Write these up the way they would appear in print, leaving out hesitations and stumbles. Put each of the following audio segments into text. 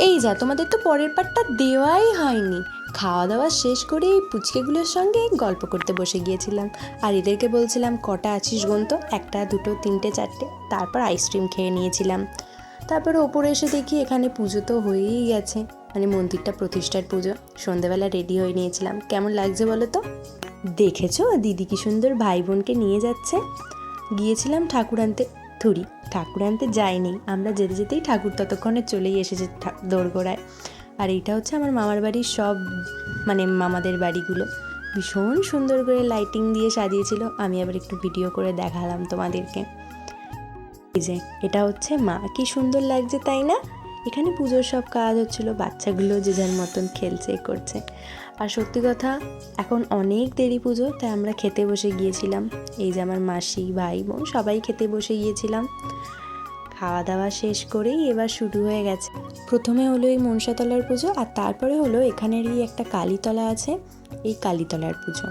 এই যা, তোমাদের তো পরের পার্টটা দেওয়াই হয়নি। খাওয়া দাওয়া শেষ করে এই পুচকেগুলোর সঙ্গে গল্প করতে বসে গিয়েছিলাম। আর এদেরকে বলছিলাম কটা আছিস গুন তো, 1 2 3 4। তারপর আইসক্রিম খেয়ে নিয়েছিলাম। তারপর ওপরে এসে দেখি এখানে পুজো তো হয়েই গেছে, মানে মন্দিরটা প্রতিষ্ঠার পুজো। সন্ধেবেলা রেডি হয়ে নিয়েছিলাম। কেমন লাগছে বলো তো? দেখেছো দিদি কি সুন্দর ভাই বোনকে নিয়ে যাচ্ছে। গিয়েছিলাম ঠাকুর আনতে। ঠাকুর আনতে যাইনি আমরা, যেতে যেতেই ঠাকুর ততক্ষণে চলেই এসেছে দোরগোড়ায়। আর এইটা হচ্ছে আমার মামার বাড়ির সব, মানে মামাদের বাড়িগুলো ভীষণ সুন্দর করে লাইটিং দিয়ে সাজিয়েছিল। আমি আবার একটু ভিডিও করে দেখালাম তোমাদেরকে। এই যে এটা হচ্ছে মা, কি সুন্দর লাগছে তাই না? এখানে পুজোর সব কাজ হচ্ছিলো, বাচ্চাগুলো যে যার মতন খেলছে করছে। আর সত্যি কথা এখন অনেক দেরি পুজো, তাই আমরা খেতে বসে গিয়েছিলাম। এই যে আমার মাসি ভাই বোন সবাই খেতে বসে গিয়েছিলাম। খাওয়া দাওয়া শেষ করেই এবার শুরু হয়ে গেছে। প্রথমে হলো এই মনসাতলার পুজো, আর তারপরে হলো এখানেরই একটা কালীতলা আছে, এই কালীতলার পুজো।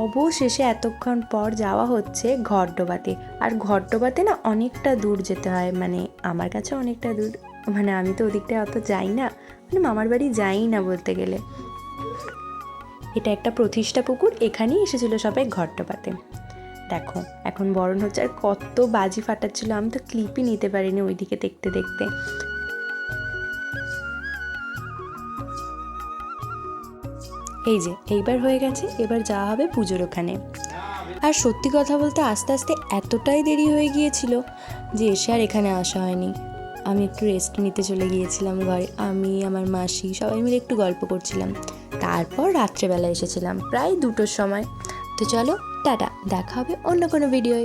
অবশেষে এতক্ষণ পর যাওয়া হচ্ছে ঘটডোবাতে। আর ঘটডোবাতে না অনেকটা দূর যেতে হয়, মানে আমার কাছে অনেকটা দূর, মানে আমি তো ওদিকটায় অত যাই না, মানে মামার বাড়ি যাই না বলতে গেলে। এটা একটা প্রতিষ্ঠা পুকুর, এখানেই এসেছিল সবাই ঘটডোবাতে। দেখো এখন বরণ হচ্ছে, আর কত বাজি ফাটাচ্ছিল, আমি তো ক্লিপই নিতে পারিনি ওইদিকে দেখতে দেখতে। এই যে এইবার হয়ে গেছে, এবার যাওয়া হবে পুজোর ওখানে। আর সত্যি কথা বলতে আস্তে আস্তে এতটাই দেরি হয়ে গিয়েছিল যে এসে আর এখানে আসা হয়নি। আমি একটু রেস্ট নিতে চলে গিয়েছিলাম ঘরে, আমি আমার মাসি সবাই মিলে একটু গল্প করছিলাম। তারপর রাত্রেবেলা এসেছিলাম প্রায় 2টোর সময়। তো চলো টাটা, দেখা হবে অন্য কোনো ভিডিওয়।